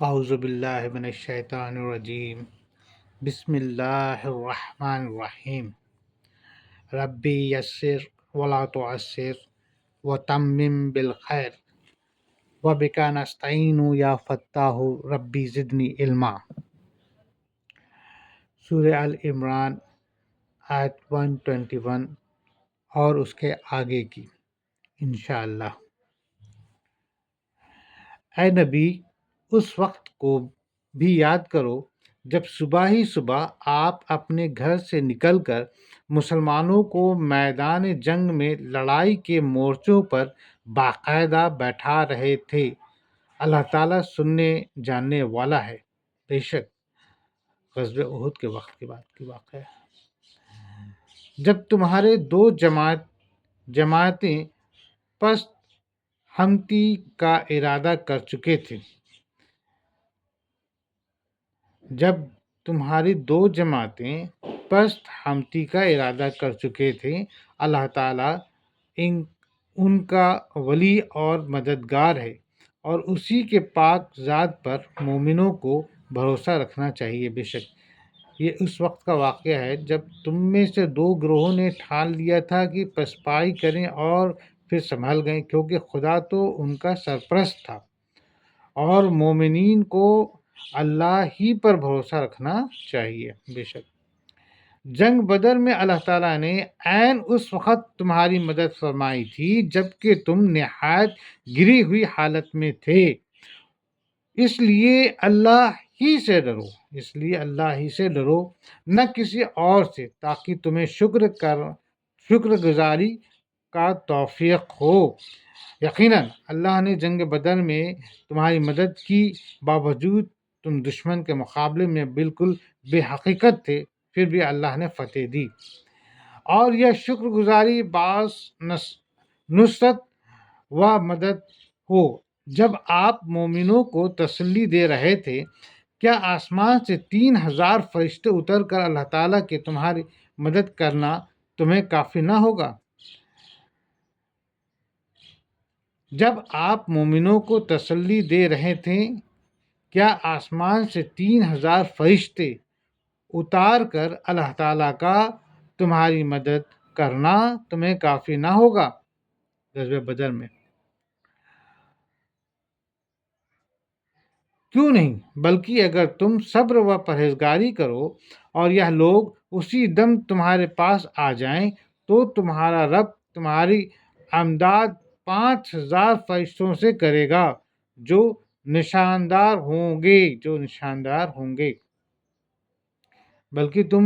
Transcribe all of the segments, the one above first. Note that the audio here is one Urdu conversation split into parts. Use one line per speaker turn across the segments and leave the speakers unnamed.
اعوذ باللہ من الشیطان الرجیم بسم اللہ الرحمن الرحیم ربی یسر ولا تعسر وتمم بالخیر وبک نستعین یا فتاح ربی زدنی علما۔ سورہ ال عمران آیت 121 اور اس کے آگے کی انشاءاللہ۔ اے نبی، اس وقت کو بھی یاد کرو جب صبح ہی صبح آپ اپنے گھر سے نکل کر مسلمانوں کو میدان جنگ میں لڑائی کے مورچوں پر باقاعدہ بیٹھا رہے تھے۔ اللہ تعالیٰ سننے جاننے والا ہے۔ بے شک غزوہ احد کے وقت کی بات کی واقعہ ہے، جب تمہارے دو جماعتیں پست ہمتی کا ارادہ کر چکے تھے۔ جب تمہاری دو جماعتیں پست ہمتی کا ارادہ کر چکے تھے، اللہ تعالیٰ ان کا ولی اور مددگار ہے، اور اسی کے پاک ذات پر مومنوں کو بھروسہ رکھنا چاہیے۔ بے شک یہ اس وقت کا واقعہ ہے جب تم میں سے دو گروہوں نے ٹھان لیا تھا کہ پسپائی کریں اور پھر سنبھل گئے، کیونکہ خدا تو ان کا سرپرست تھا، اور مومنین کو اللہ ہی پر بھروسہ رکھنا چاہیے۔ بے شک جنگ بدر میں اللہ تعالیٰ نے عین اس وقت تمہاری مدد فرمائی تھی جبکہ تم نہایت گری ہوئی حالت میں تھے، اس لیے اللہ ہی سے ڈرو، نہ کسی اور سے، تاکہ تمہیں شکر گزاری کا توفیق ہو۔ یقیناً اللہ نے جنگ بدر میں تمہاری مدد کی، باوجود تم دشمن کے مقابلے میں بالکل بے حقیقت تھے، پھر بھی اللہ نے فتح دی، اور یہ شکر گزاری باعث نصرت و مدد ہو۔ جب آپ مومنوں کو تسلی دے رہے تھے، کیا آسمان سے 3000 فرشتے اتر کر اللہ تعالیٰ کے تمہاری مدد کرنا تمہیں کافی نہ ہوگا؟ جب آپ مومنوں کو تسلی دے رہے تھے، کیا آسمان سے 3000 فرشتے اتار کر اللہ تعالیٰ کا تمہاری مدد کرنا تمہیں کافی نہ ہوگا؟ غزوہ بدر میں کیوں نہیں، بلکہ اگر تم صبر و پرہیزگاری کرو اور یہ لوگ اسی دم تمہارے پاس آ جائیں تو تمہارا رب تمہاری امداد 5000 فرشتوں سے کرے گا جو نشاندار ہوں گے۔ بلکہ تم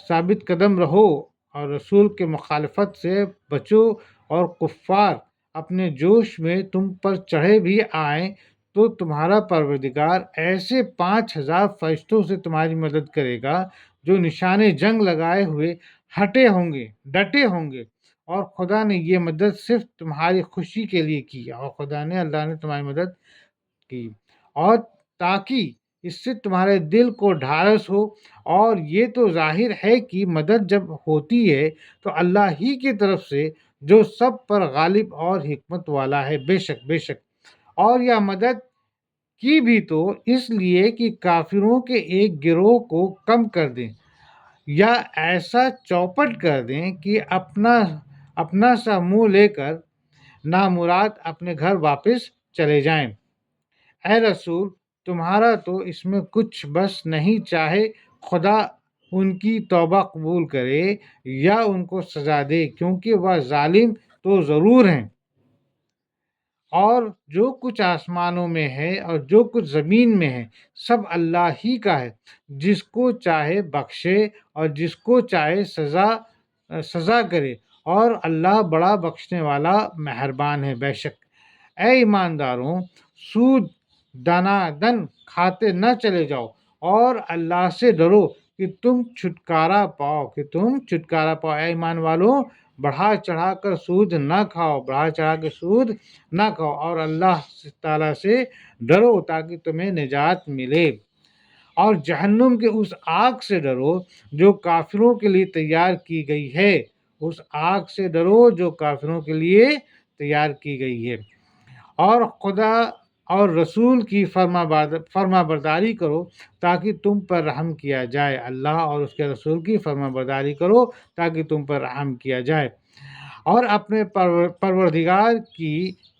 ثابت قدم رہو اور رسول کے مخالفت سے بچو، اور کفار اپنے جوش میں تم پر چڑھے بھی آئیں تو تمہارا پروردگار ایسے 5000 فرشتوں سے تمہاری مدد کرے گا جو نشان جنگ لگائے ہوئے ڈٹے ہوں گے، اور خدا نے یہ مدد صرف تمہاری خوشی کے لیے کی، اور اللہ نے تمہاری مدد کی، اور تاکہ اس سے تمہارے دل کو ڈھارس ہو، اور یہ تو ظاہر ہے کہ مدد جب ہوتی ہے تو اللہ ہی کی طرف سے جو سب پر غالب اور حکمت والا ہے۔ بے شک اور یہ مدد کی بھی تو اس لیے کہ کافروں کے ایک گروہ کو کم کر دیں، یا ایسا چوپٹ کر دیں کہ اپنا سا منہ لے کر نامراد اپنے گھر واپس چلے جائیں۔ اے رسول، تمہارا تو اس میں کچھ بس نہیں، چاہے خدا ان کی توبہ قبول کرے یا ان کو سزا دے، کیونکہ وہ ظالم تو ضرور ہیں۔ اور جو کچھ آسمانوں میں ہے اور جو کچھ زمین میں ہے سب اللہ ہی کا ہے، جس کو چاہے بخشے اور جس کو چاہے سزا کرے، اور اللہ بڑا بخشنے والا مہربان ہے۔ بے شک اے ایمانداروں، سود دنادن کھاتے نہ چلے جاؤ، اور اللہ سے ڈرو کہ تم چھٹکارا پاؤ۔ اے ایمان والوں، بڑھا چڑھا کر سود نہ کھاؤ، اور اللہ تعالیٰ سے ڈرو تاکہ تمہیں نجات ملے، اور جہنم کے اس آگ سے ڈرو جو کافروں کے لیے تیار کی گئی ہے۔ اس آگ سے ڈرو جو کافروں کے لیے تیار کی گئی ہے، اور اور رسول کی فرما برداری کرو تاکہ تم پر رحم کیا جائے۔ اللہ اور اس کے رسول کی فرما برداری کرو تاکہ تم پر رحم کیا جائے، اور اپنے پروردگار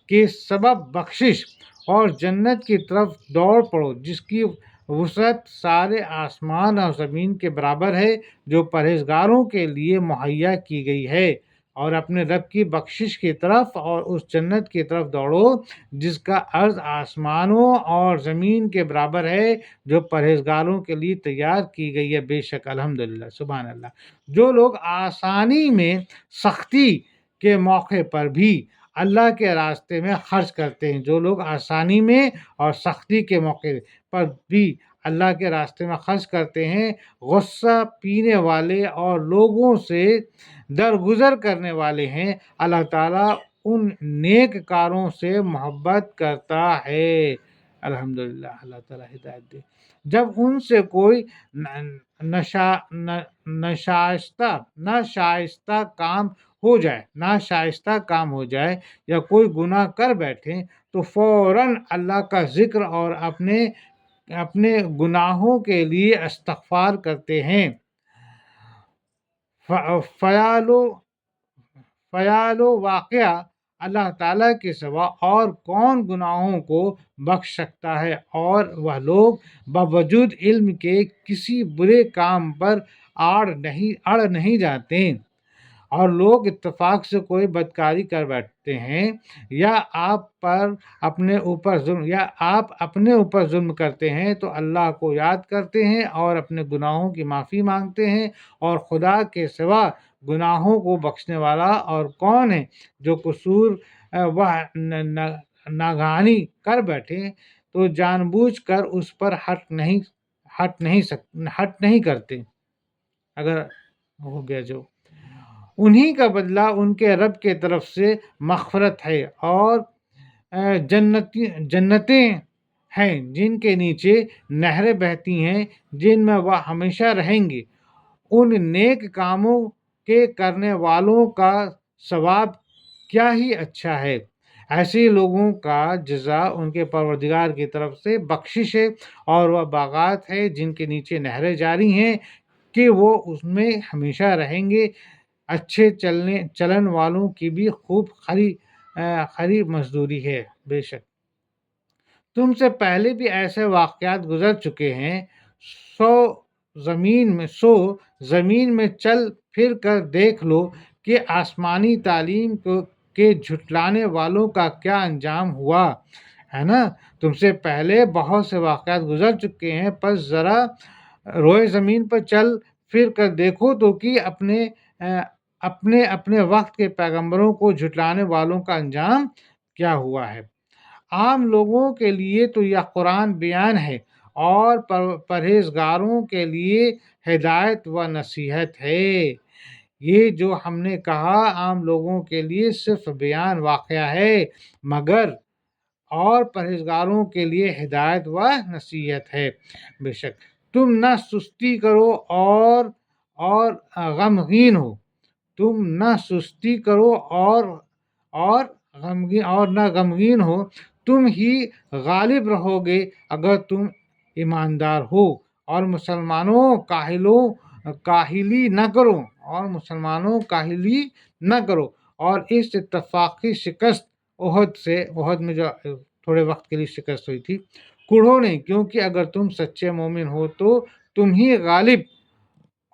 کے سبب بخشش اور جنت کی طرف دوڑ پڑو، جس کی وسعت سارے آسمان اور زمین کے برابر ہے، جو پرہیزگاروں کے لیے مہیا کی گئی ہے۔ اور اپنے رب کی بخشش کی طرف اور اس جنت کی طرف دوڑو جس کا عرض آسمانوں اور زمین کے برابر ہے، جو پرہیزگاروں کے لیے تیار کی گئی ہے۔ بے شک الحمدللہ، سبحان اللہ، جو لوگ آسانی میں سختی کے موقع پر بھی اللہ کے راستے میں خرچ کرتے ہیں، جو لوگ آسانی میں اور سختی کے موقع پر بھی اللہ کے راستے میں خرچ کرتے ہیں، غصہ پینے والے اور لوگوں سے درگزر کرنے والے ہیں، اللہ تعالیٰ ان نیک کاروں سے محبت کرتا ہے۔ الحمدللہ، اللہ تعالیٰ ہدایت دے۔ جب ان سے کوئی ناشائستہ کام ہو جائے یا کوئی گناہ کر بیٹھے تو فوراً اللہ کا ذکر اور اپنے گناہوں کے لیے استغفار کرتے ہیں۔ فیالو واقعہ اللہ تعالیٰ کے سوا اور کون گناہوں کو بخش سکتا ہے، اور وہ لوگ باوجود علم کے کسی برے کام پر اڑ نہیں جاتے، اور لوگ اتفاق سے کوئی بدکاری کر بیٹھتے ہیں، یا آپ اپنے اوپر ظلم کرتے ہیں تو اللہ کو یاد کرتے ہیں اور اپنے گناہوں کی معافی مانگتے ہیں، اور خدا کے سوا گناہوں کو بخشنے والا اور کون ہے؟ جو قصور وہ ناگہانی کر بیٹھے تو جان بوجھ کر اس پر ہٹ نہیں کرتے، اگر ہو گیا جو انہی کا بدلہ ان کے رب کے طرف سے مغفرت ہے، اور جنتیں ہیں جن کے نیچے نہریں بہتی ہیں، جن میں وہ ہمیشہ رہیں گے۔ ان نیک کاموں کے کرنے والوں کا ثواب کیا ہی اچھا ہے، ایسے لوگوں کا جزا ان کے پروردگار کی طرف سے بخشش ہے، اور وہ باغات ہے جن کے نیچے نہریں جاری ہیں کہ وہ اس میں ہمیشہ رہیں گے۔ اچھے چلن والوں کی بھی خوب خری مزدوری ہے۔ بے شک تم سے پہلے بھی ایسے واقعات گزر چکے ہیں، سو زمین میں چل پھر کر دیکھ لو کہ آسمانی تعلیم کے جھٹلانے والوں کا کیا انجام ہوا ہے نا۔ تم سے پہلے بہت سے واقعات گزر چکے ہیں، پس ذرا روئے زمین پر چل پھر کر دیکھو تو کہ اپنے وقت کے پیغمبروں کو جھٹلانے والوں کا انجام کیا ہوا ہے۔ عام لوگوں کے لیے تو یہ قرآن بیان ہے، اور پرہیزگاروں کے لیے ہدایت و نصیحت ہے۔ یہ جو ہم نے کہا عام لوگوں کے لیے صرف بیان واقعہ ہے، مگر اور پرہیزگاروں کے لیے ہدایت و نصیحت ہے۔ بے شک تم نہ سستی کرو اور غمگین ہو، تم نہ سستی کرو اور نہ غمگین ہو، تم ہی غالب رہو گے اگر تم ایماندار ہو، اور کاہلی نہ کرو، اور اس اتفاقی شکست احد میں جو تھوڑے وقت کے لیے شکست ہوئی تھی، کوڑھو نہیں، کیونکہ اگر تم سچے مومن ہو تو تم ہی غالب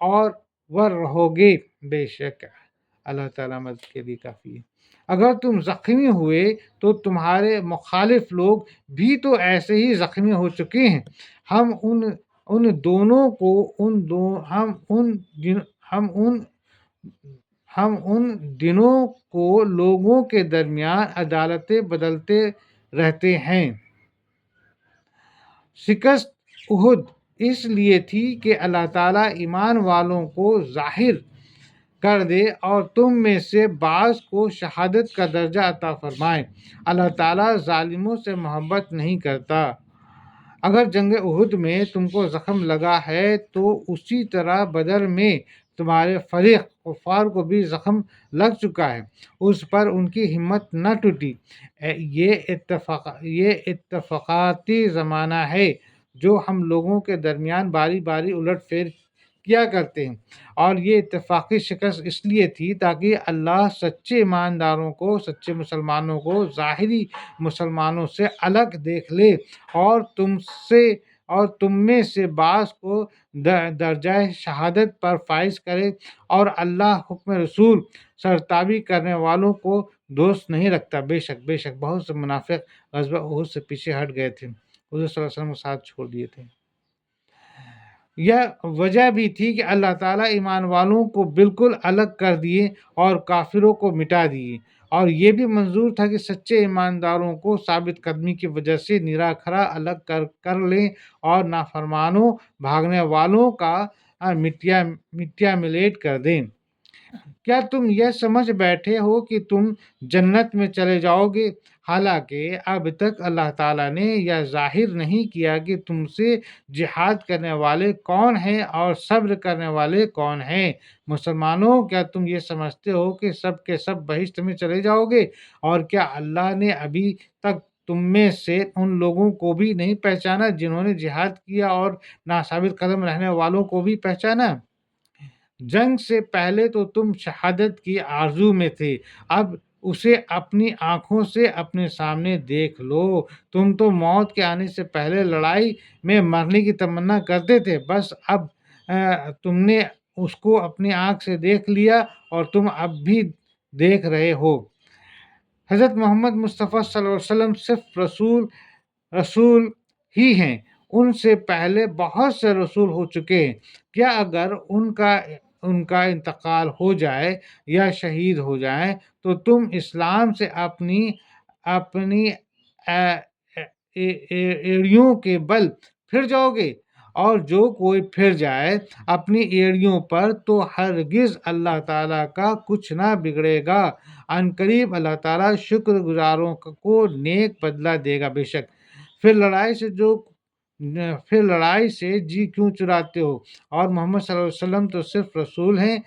اور ور رہو گے۔ بے شک اللہ تعالیٰ مدد کے لیے کافی ہے۔ اگر تم زخمی ہوئے تو تمہارے مخالف لوگ بھی تو ایسے ہی زخمی ہو چکے ہیں، ہم ان دنوں کو لوگوں کے درمیان عدالتیں بدلتے رہتے ہیں۔ شکست احد اس لیے تھی کہ اللہ تعالیٰ ایمان والوں کو ظاہر کر دے اور تم میں سے بعض کو شہادت کا درجہ عطا فرمائے۔ اللہ تعالیٰ ظالموں سے محبت نہیں کرتا۔ اگر جنگ احد میں تم کو زخم لگا ہے تو اسی طرح بدر میں تمہارے فریق کفار کو بھی زخم لگ چکا ہے، اس پر ان کی ہمت نہ ٹوٹی۔ یہ اتفاقاتی زمانہ ہے جو ہم لوگوں کے درمیان باری باری الٹ پھیر کیا کرتے ہیں، اور یہ اتفاقی شکست اس لیے تھی تاکہ اللہ سچے ایمانداروں کو، سچے مسلمانوں کو ظاہری مسلمانوں سے الگ دیکھ لے، اور تم میں سے بعض کو درجہ شہادت پر فائز کرے، اور اللہ حکم رسول سرتابی کرنے والوں کو دوست نہیں رکھتا۔ بے شک بہت سے منافق غزوہ احد سے پیچھے ہٹ گئے تھے، حضور صلی اللہ علیہ وسلم کو ساتھ چھوڑ دیے تھے۔ یہ وجہ بھی تھی کہ اللہ تعالیٰ ایمان والوں کو بالکل الگ کر دیے اور کافروں کو مٹا دیے، اور یہ بھی منظور تھا کہ سچے ایمانداروں کو ثابت قدمی کی وجہ سے نیرا کھرا الگ کر لیں، اور نافرمانوں بھاگنے والوں کا مٹیا ملیٹ کر دیں۔ کیا تم یہ سمجھ بیٹھے ہو کہ تم جنت میں چلے جاؤ گے، حالانکہ اب تک اللہ تعالیٰ نے یہ ظاہر نہیں کیا کہ تم سے جہاد کرنے والے کون ہیں اور صبر کرنے والے کون ہیں؟ مسلمانوں، کیا تم یہ سمجھتے ہو کہ سب کے سب بہشت میں چلے جاؤ گے؟ اور کیا اللہ نے ابھی تک تم میں سے ان لوگوں کو بھی نہیں پہچانا جنہوں نے جہاد کیا، اور ناثابت قدم رہنے والوں کو بھی پہچانا؟ جنگ سے پہلے تو تم شہادت کی آرزو میں تھے، اب اسے اپنی آنکھوں سے اپنے سامنے دیکھ لو۔ تم تو موت کے آنے سے پہلے لڑائی میں مرنے کی تمنا کرتے تھے، بس اب تم نے اس کو اپنی آنکھ سے دیکھ لیا، اور تم اب بھی دیکھ رہے ہو۔ حضرت محمد مصطفیٰ صلی اللہ علیہ وسلم صرف رسول ہی ہیں، ان سے پہلے بہت سے رسول ہو چکے ہیں۔ کیا اگر ان کا انتقال ہو جائے یا شہید ہو جائیں تو تم اسلام سے اپنی ایڑیوں کے بل پھر جاؤ گے؟ اور جو کوئی پھر جائے اپنی ایڑیوں پر تو ہرگز اللہ تعالیٰ کا کچھ نہ بگڑے گا۔ عنقریب اللہ تعالیٰ شکر گزاروں کو نیک بدلہ دے گا۔ بے شک پھر لڑائی سے جی کیوں چراتے ہو؟ اور محمد صلی اللہ علیہ وسلم تو صرف رسول ہیں،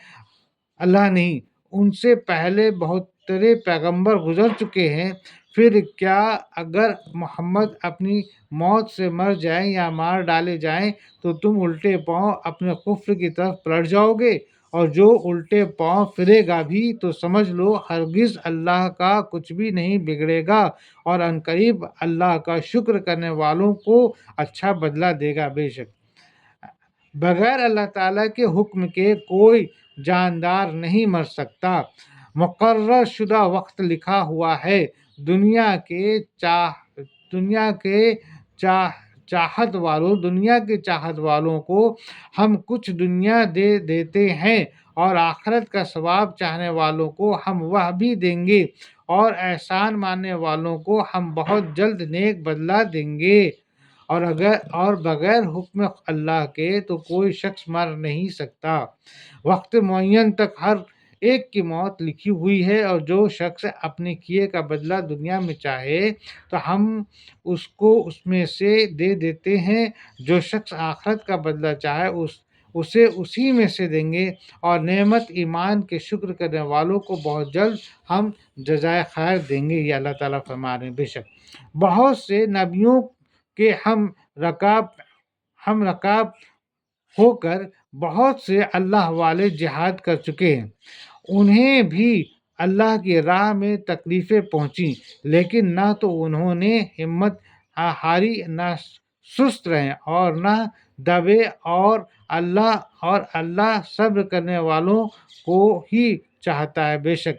اللہ نہیں۔ ان سے پہلے بہت سارے پیغمبر گزر چکے ہیں، پھر کیا اگر محمد اپنی موت سے مر جائیں یا مار ڈالے جائیں تو تم الٹے پاؤں اپنے کفر کی طرف پلٹ جاؤ گے؟ اور جو الٹے پاؤں پھرے گا بھی تو سمجھ لو ہرگز اللہ کا کچھ بھی نہیں بگڑے گا، اور عنقریب اللہ کا شکر کرنے والوں کو اچھا بدلہ دے گا۔ بے شک بغیر اللہ تعالیٰ کے حکم کے کوئی جاندار نہیں مر سکتا۔ مقرر شدہ وقت لکھا ہوا ہے۔ دنیا کے چاہت والوں کو ہم کچھ دنیا دے دیتے ہیں، اور آخرت کا ثواب چاہنے والوں کو ہم وہ بھی دیں گے، اور احسان ماننے والوں کو ہم بہت جلد نیک بدلہ دیں گے۔ اور بغیر حکم اللہ کے تو کوئی شخص مر نہیں سکتا۔ وقت معین تک ہر ایک کی موت لکھی ہوئی ہے، اور جو شخص اپنے کیے کا بدلہ دنیا میں چاہے تو ہم اس کو اس میں سے دے دیتے ہیں، جو شخص آخرت کا بدلہ چاہے اسے اسی میں سے دیں گے، اور نعمت ایمان کے شکر کرنے والوں کو بہت جلد ہم جزائے خیر دیں گے۔ یہ اللہ تعالیٰ فرما رہے ہیں۔ بے شک بہت سے نبیوں کے ہم رکاب ہو کر بہت سے اللہ والے جہاد کر چکے ہیں، انہیں بھی اللہ کی راہ میں تکلیفیں پہنچی، لیکن نہ تو انہوں نے ہمت ہاری، نہ سست رہے اور نہ دبے، اور اللہ صبر کرنے والوں کو ہی چاہتا ہے۔ بے شک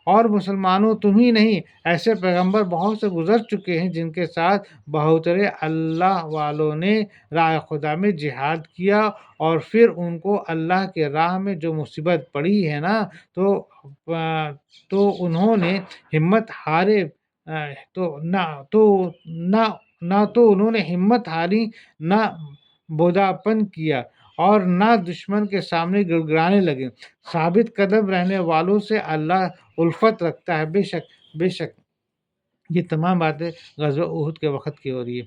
اور مسلمانوں تم ہی نہیں، ایسے پیغمبر بہت سے گزر چکے ہیں جن کے ساتھ بہت سارے اللہ والوں نے راہ خدا میں جہاد کیا، اور پھر ان کو اللہ کے راہ میں جو مصیبت پڑی ہے نا تو انہوں نے ہمت ہارے نہ بوداپن کیا، اور نہ دشمن کے سامنے گڑگڑانے لگے۔ ثابت قدم رہنے والوں سے اللہ الفت رکھتا ہے۔ بے شک یہ تمام باتیں غزوہ احد کے وقت کی ہو رہی ہے۔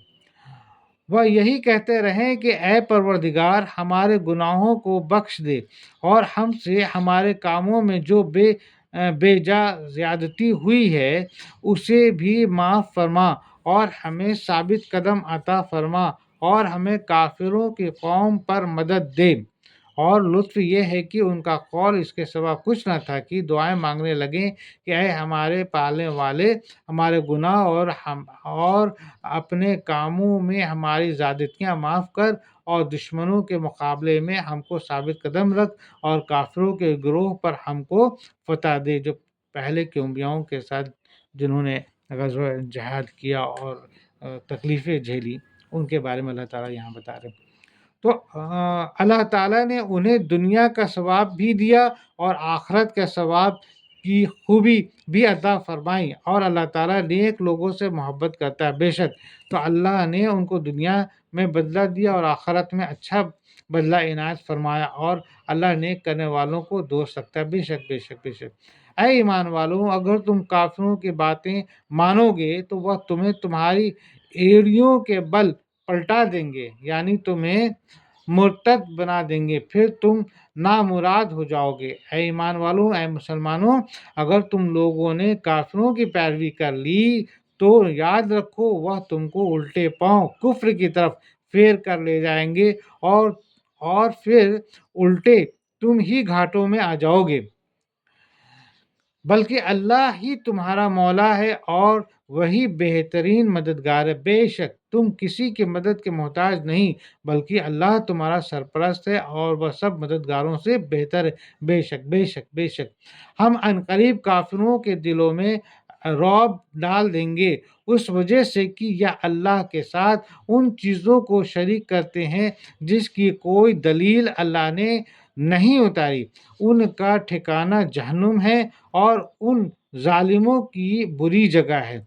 وہ یہی کہتے رہیں کہ اے پروردگار ہمارے گناہوں کو بخش دے اور ہم سے ہمارے کاموں میں جو بے جا زیادتی ہوئی ہے اسے بھی معاف فرما اور ہمیں ثابت قدم عطا فرما اور ہمیں کافروں کی قوم پر مدد دے۔ اور لطف یہ ہے کہ ان کا قول اس کے سوا کچھ نہ تھا کہ دعائیں مانگنے لگیں کہ اے ہمارے پالنے والے ہمارے گناہ اور اپنے کاموں میں ہماری زیادتیاں معاف کر اور دشمنوں کے مقابلے میں ہم کو ثابت قدم رکھ اور کافروں کے گروہ پر ہم کو فتح دے، جو پہلے کے انبیاؤں کے ساتھ جنہوں نے غزوہ جہاد کیا اور تکلیفیں جھیلی، ان کے بارے میں اللہ تعالیٰ یہاں بتا رہے ہیں۔ تو اللہ تعالیٰ نے انہیں دنیا کا ثواب بھی دیا اور آخرت کے ثواب کی خوبی بھی عطا فرمائی، اور اللہ تعالیٰ نیک لوگوں سے محبت کرتا ہے۔ بے شک تو اللہ نے ان کو دنیا میں بدلہ دیا اور آخرت میں اچھا بدلہ عنایت فرمایا، اور اللہ نیک کرنے والوں کو دوست رکھتا ہے۔ بے شک بے شک بے شک اے ایمان والوں، اگر تم کافروں کی باتیں مانو گے تو وہ تمہیں تمہاری ایڑیوں کے بل پلٹا دیں گے، یعنی تمہیں مرتد بنا دیں گے، پھر تم نامراد ہو جاؤ گے۔ اے ایمان والوں، اے مسلمانوں، اگر تم لوگوں نے کافروں کی پیروی کر لی تو یاد رکھو وہ تم کو الٹے پاؤں کفر کی طرف پھیر کر لے جائیں گے، اور پھر الٹے تم ہی گھاٹوں میں آ جاؤ گے، بلکہ اللہ ہی تمہارا مولا ہے اور وہی بہترین مددگار ہے۔ بے شک تم کسی کی مدد کے محتاج نہیں، بلکہ اللہ تمہارا سرپرست ہے اور وہ سب مددگاروں سے بہتر ہے۔ بے شک بے شک بے شک ہم عنقریب کافروں کے دلوں میں رعب ڈال دیں گے، اس وجہ سے کہ یہ اللہ کے ساتھ ان چیزوں کو شریک کرتے ہیں جس کی کوئی دلیل اللہ نے نہیں اتاری۔ ان کا ٹھکانہ جہنم ہے اور ان ظالموں کی بری جگہ ہے۔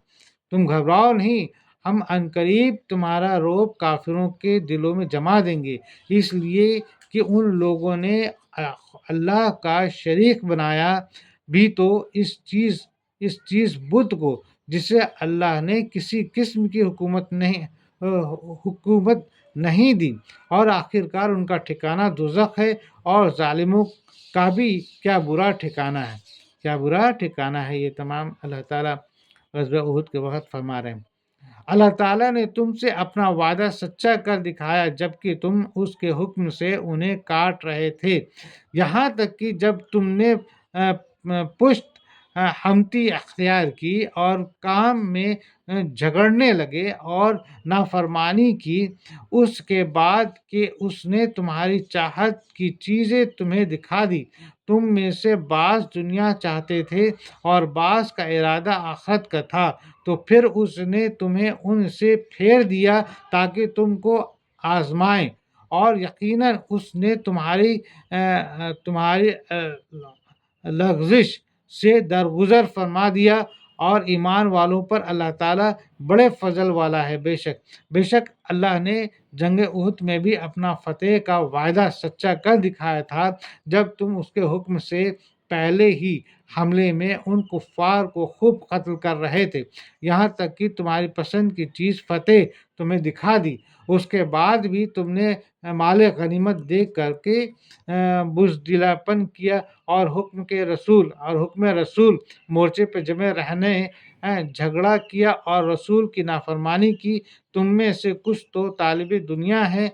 تم گھبراؤ نہیں، ہم عنقریب تمہارا رعب کافروں کے دلوں میں جما دیں گے، اس لیے کہ ان لوگوں نے اللہ کا شریک بنایا بھی تو اس چیز بت کو جسے اللہ نے کسی قسم کی حکومت نہیں دی، اور آخرکار ان کا ٹھکانہ دوزخ ہے، اور ظالموں کا بھی کیا برا ٹھکانہ ہے، کیا برا ٹھکانہ ہے۔ یہ تمام اللہ تعالیٰ غزوہ احد کے وقت فرما رہے ہیں۔ اللہ تعالیٰ نے تم سے اپنا وعدہ سچا کر دکھایا جبکہ تم اس کے حکم سے انہیں کاٹ رہے تھے، یہاں تک کہ جب تم نے پشت ہمتی اختیار کی اور کام میں جھگڑنے لگے اور نافرمانی کی، اس کے بعد کہ اس نے تمہاری چاہت کی چیزیں تمہیں دکھا دی۔ تم میں سے بعض دنیا چاہتے تھے اور بعض کا ارادہ آخرت کا تھا، تو پھر اس نے تمہیں ان سے پھیر دیا تاکہ تم کو آزمائے، اور یقیناً اس نے تمہاری لغزش سے درگزر فرما دیا، اور ایمان والوں پر اللہ تعالیٰ بڑے فضل والا ہے۔ بے شک اللہ نے جنگ احد میں بھی اپنا فتح کا وعدہ سچا کر دکھایا تھا جب تم اس کے حکم سے پہلے ہی حملے میں ان کفار کو خوب قتل کر رہے تھے، یہاں تک کہ تمہاری پسند کی چیز فتح تمہیں دکھا دی، اس کے بعد بھی تم نے مال غنیمت دیکھ کر کے بزدلاپن کیا اور حکم رسول مورچے پہ جمع رہنے جھگڑا کیا اور رسول کی نافرمانی کی۔ تم میں سے کچھ تو طالب دنیا ہے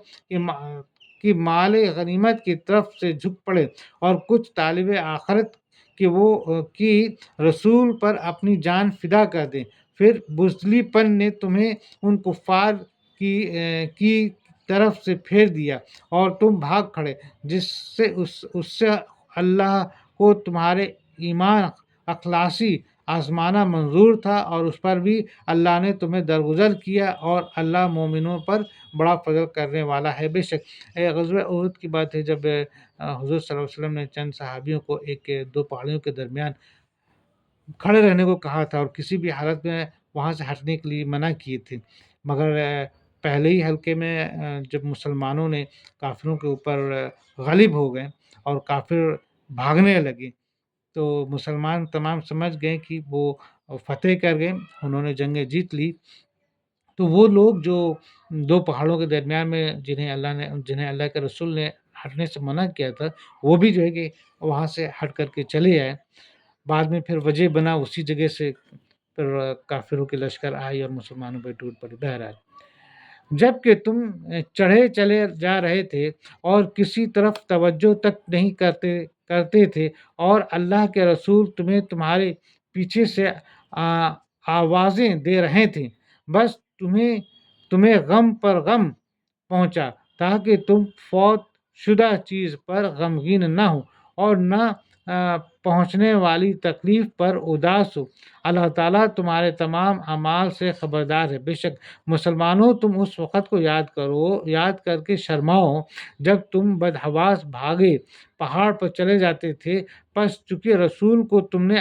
کہ مال غنیمت کی طرف سے جھک پڑے، اور کچھ طالب آخرت کہ وہ کی رسول پر اپنی جان فدا کر دیں۔ پھر بزدلی پن نے تمہیں ان کفار کی طرف سے پھیر دیا اور تم بھاگ کھڑے، اس سے اللہ کو تمہارے ایمان اخلاصی آزمانا منظور تھا، اور اس پر بھی اللہ نے تمہیں درگزر کیا، اور اللہ مومنوں پر بڑا فضل کرنے والا ہے۔ بے شک غزوہ احد کی بات ہے جب حضور صلی اللہ علیہ وسلم نے چند صحابیوں کو دو پہاڑیوں کے درمیان کھڑے رہنے کو کہا تھا اور کسی بھی حالت میں وہاں سے ہٹنے کے لیے منع کیے تھے، مگر پہلے ہی حلقے میں جب مسلمانوں نے کافروں کے اوپر غالب ہو گئے اور کافر بھاگنے لگے تو مسلمان تمام سمجھ گئے کہ وہ فتح کر گئے، انہوں نے جنگیں جیت لی، تو وہ لوگ جو 2 پہاڑوں کے درمیان میں جنہیں اللہ کے رسول نے ہٹنے سے منع کیا تھا، وہ بھی جو ہے کہ وہاں سے ہٹ کر کے چلے آئے۔ بعد میں پھر وجہ بنا اسی جگہ سے پھر کافروں کے لشکر آئی اور مسلمانوں پہ ٹوٹ پڑی۔ بہرحال جب کہ تم چڑھے چلے جا رہے تھے اور کسی طرف توجہ تک نہیں کرتے تھے اور اللہ کے رسول تمہیں تمہارے پیچھے سے آوازیں دے رہے تھے، بس تمہیں غم پر غم پہنچا تاکہ تم فوت شدہ چیز پر غمگین نہ ہو اور نہ پہنچنے والی تکلیف پر اداس ہو۔ اللہ تعالیٰ تمہارے تمام اعمال سے خبردار ہے۔ بے شک مسلمانوں، تم اس وقت کو یاد کر کے شرماؤ جب تم بدحواس بھاگے پہاڑ پر چلے جاتے تھے، پس چونکہ رسول کو تم نے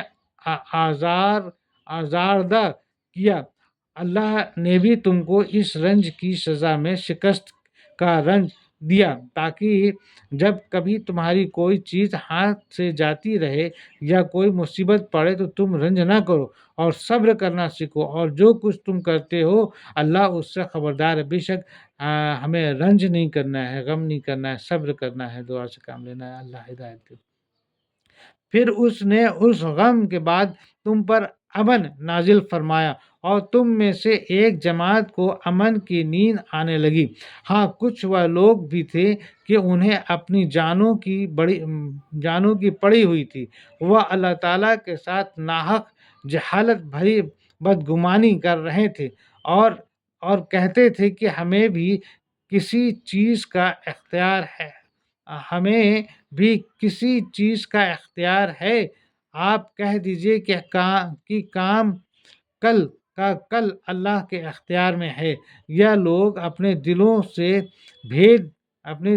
آزاردہ کیا، اللہ نے بھی تم کو اس رنج کی سزا میں شکست کا رنج دیا تاکہ جب کبھی تمہاری کوئی چیز ہاتھ سے جاتی رہے یا کوئی مصیبت پڑے تو تم رنج نہ کرو اور صبر کرنا سیکھو، اور جو کچھ تم کرتے ہو اللہ اس سے خبردار ہے۔ بے شک ہمیں رنج نہیں کرنا ہے، غم نہیں کرنا ہے، صبر کرنا ہے، دعا سے کام لینا ہے۔ اللہ ہدایت دے۔ پھر اس نے اس غم کے بعد تم پر امن نازل فرمایا اور تم میں سے ایک جماعت کو امن کی نیند آنے لگی۔ ہاں، کچھ وہ لوگ بھی تھے کہ انہیں اپنی جانوں کی پڑی ہوئی تھی، وہ اللہ تعالیٰ کے ساتھ ناحق جہالت بھری بدگمانی کر رہے تھے اور کہتے تھے کہ ہمیں بھی کسی چیز کا اختیار ہے، ہمیں بھی کسی چیز کا اختیار ہے۔ آپ کہہ دیجئے کہ کام کل اللہ کے اختیار میں ہے۔ یہ لوگ اپنے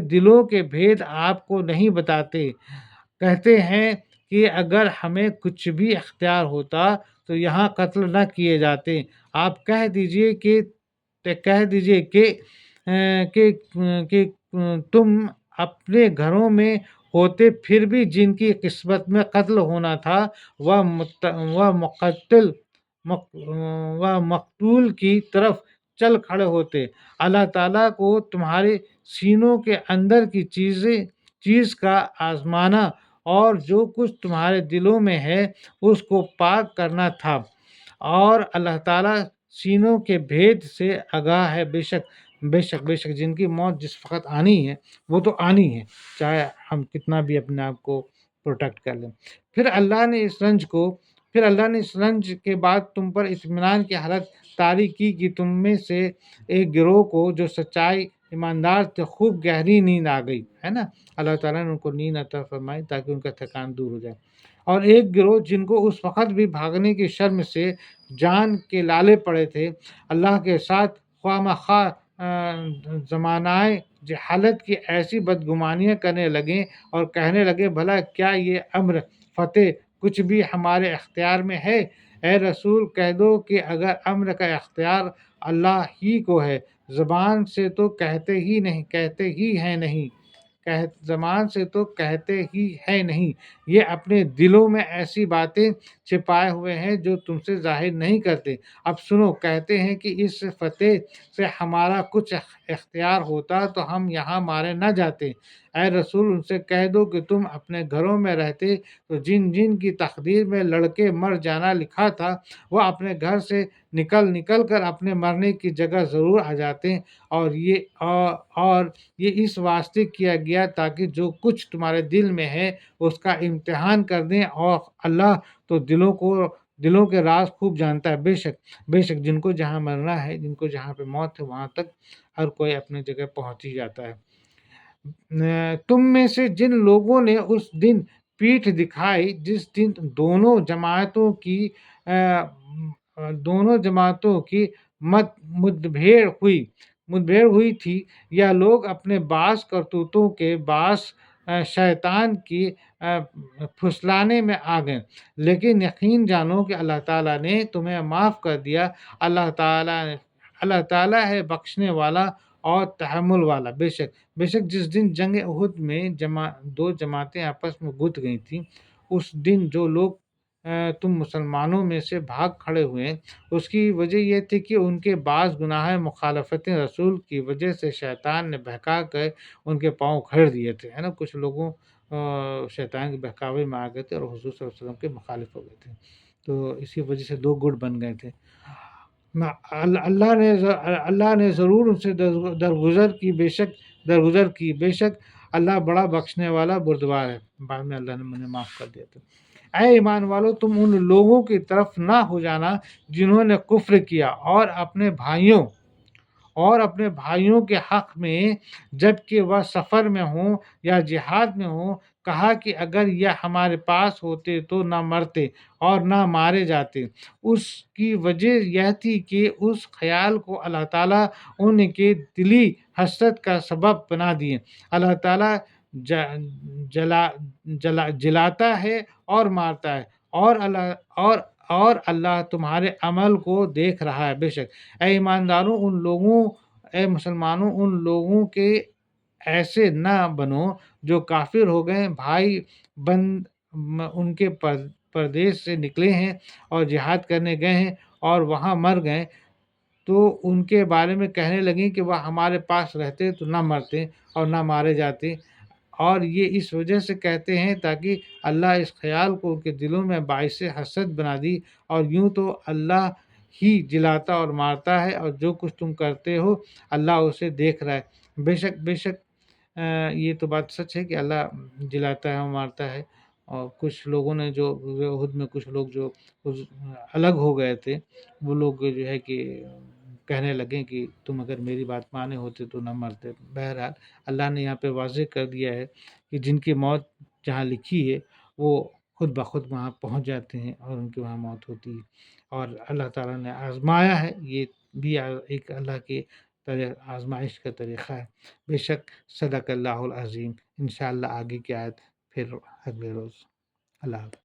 دلوں کے بھید آپ کو نہیں بتاتے، کہتے ہیں کہ اگر ہمیں کچھ بھی اختیار ہوتا تو یہاں قتل نہ کیے جاتے۔ آپ کہہ دیجئے کہ تم اپنے گھروں میں ہوتے پھر بھی جن کی قسمت میں قتل ہونا تھا وہ مقتول کی طرف چل کھڑے ہوتے۔ اللہ تعالیٰ کو تمہارے سینوں کے اندر کی چیز کا آزمانا اور جو کچھ تمہارے دلوں میں ہے اس کو پاک کرنا تھا، اور اللہ تعالیٰ سینوں کے بھید سے آگاہ ہے۔ بے شک جن کی موت جس وقت آنی ہے وہ تو آنی ہے، چاہے ہم کتنا بھی اپنے آپ کو پروٹیکٹ کر لیں۔ پھر اللہ نے اس رنج کے بعد تم پر اطمینان کی حالت طاری کی کہ تم میں سے ایک گروہ کو جو سچائی ایماندار تھے خوب گہری نیند آ گئی، ہے نا۔ اللہ تعالیٰ نے ان کو نیند عطا فرمائی تاکہ ان کا تھکان دور ہو جائے، اور ایک گروہ جن کو اس وقت بھی بھاگنے کی شرم سے جان کے لالے پڑے تھے، اللہ کے ساتھ خواہ مخواہ زمانۂ جہالت کی ایسی بدگمانیاں کرنے لگے اور کہنے لگے بھلا کیا یہ امر فتح کچھ بھی ہمارے اختیار میں ہے؟ اے رسول کہہ دو کہ اگر امر کا اختیار اللہ ہی کو ہے، زبان سے تو کہتے ہی ہے نہیں، یہ اپنے دلوں میں ایسی باتیں چھپائے ہوئے ہیں جو تم سے ظاہر نہیں کرتے۔ اب سنو، کہتے ہیں کہ اس فتح سے ہمارا کچھ اختیار ہوتا تو ہم یہاں مارے نہ جاتے۔ اے رسول ان سے کہہ دو کہ تم اپنے گھروں میں رہتے تو جن کی تقدیر میں لڑکے مر جانا لکھا تھا وہ اپنے گھر سے نکل کر اپنے مرنے کی جگہ ضرور آ جاتے، اور یہ اس واسطے کیا گیا تاکہ جو کچھ تمہارے دل میں ہے اس کا امتحان کر دیں، اور اللہ تو دلوں کے راز خوب جانتا ہے۔ بے شک جن کو جہاں مرنا ہے، جن کو جہاں پہ موت ہے، وہاں تک ہر کوئی اپنی جگہ پہنچ ہی جاتا ہے۔ تم میں سے جن لوگوں نے اس دن پیٹھ دکھائی جس دن دونوں جماعتوں کی مدبھیڑ ہوئی تھی، یا لوگ اپنے بعض کرتوتوں کے باعث شیطان کی پھسلانے میں آ گئے، لیکن یقین جانو کہ اللہ تعالیٰ نے تمہیں معاف کر دیا۔ اللہ تعالیٰ ہے بخشنے والا اور تحمل والا۔ بے شک جس دن جنگ احد میں دو جماعتیں آپس میں گت گئی تھیں، اس دن جو لوگ تم مسلمانوں میں سے بھاگ کھڑے ہوئے، اس کی وجہ یہ تھی کہ ان کے بعض گناہ مخالفت رسول کی وجہ سے شیطان نے بہکا کر ان کے پاؤں کھڑ دیے تھے، ہے نا، کچھ لوگوں شیطان کے بہکاوے میں آ گئے تھے اور حضور صلی اللہ علیہ وسلم کے مخالف ہو گئے تھے، تو اسی وجہ سے دو گٹ بن گئے تھے۔ اللہ نے ضرور ان سے درگزر کی، بے شک اللہ بڑا بخشنے والا بردبار ہے۔ بعد میں اللہ نے مجھے معاف کر دیا تھا۔ اے ایمان والو، تم ان لوگوں کی طرف نہ ہو جانا جنہوں نے کفر کیا اور اپنے بھائیوں کے حق میں جبکہ وہ سفر میں ہوں یا جہاد میں ہوں کہا کہ اگر یہ ہمارے پاس ہوتے تو نہ مرتے اور نہ مارے جاتے۔ اس کی وجہ یہ تھی کہ اس خیال کو اللہ تعالیٰ ان کے دلی حسرت کا سبب بنا دیے۔ اللہ تعالیٰ جلاتا ہے اور مارتا ہے اور اللہ تمہارے عمل کو دیکھ رہا ہے۔ بے شک اے ایمانداروں اے مسلمانوں، ان لوگوں کے ایسے نہ بنو جو کافر ہو گئے، بھائی بند ان کے پردیس سے نکلے ہیں اور جہاد کرنے گئے ہیں اور وہاں مر گئے، تو ان کے بارے میں کہنے لگیں کہ وہ ہمارے پاس رہتے تو نہ مرتے اور نہ مارے جاتے، اور یہ اس وجہ سے کہتے ہیں تاکہ اللہ اس خیال کو ان کے دلوں میں باعث حسد بنا دی، اور یوں تو اللہ ہی جلاتا اور مارتا ہے، اور جو کچھ تم کرتے ہو اللہ اسے دیکھ رہا ہے۔ بے شک یہ تو بات سچ ہے کہ اللہ جلاتا ہے اور مارتا ہے، اور کچھ لوگوں نے جو احد میں کچھ لوگ جو الگ ہو گئے تھے، وہ لوگ جو ہے کہ کہنے لگے کہ تم اگر میری بات مانے ہوتے تو نہ مرتے۔ بہرحال اللہ نے یہاں پہ واضح کر دیا ہے کہ جن کی موت جہاں لکھی ہے وہ خود بخود وہاں پہنچ جاتے ہیں اور ان کی وہاں موت ہوتی ہے، اور اللہ تعالیٰ نے آزمایا ہے، یہ بھی ایک اللہ کے آزمائش کا طریقہ ہے۔ بے شک صدق اللہ العظیم۔ انشاءاللہ آگے کی آیت پھر اگلے روز۔ اللہ حافظ۔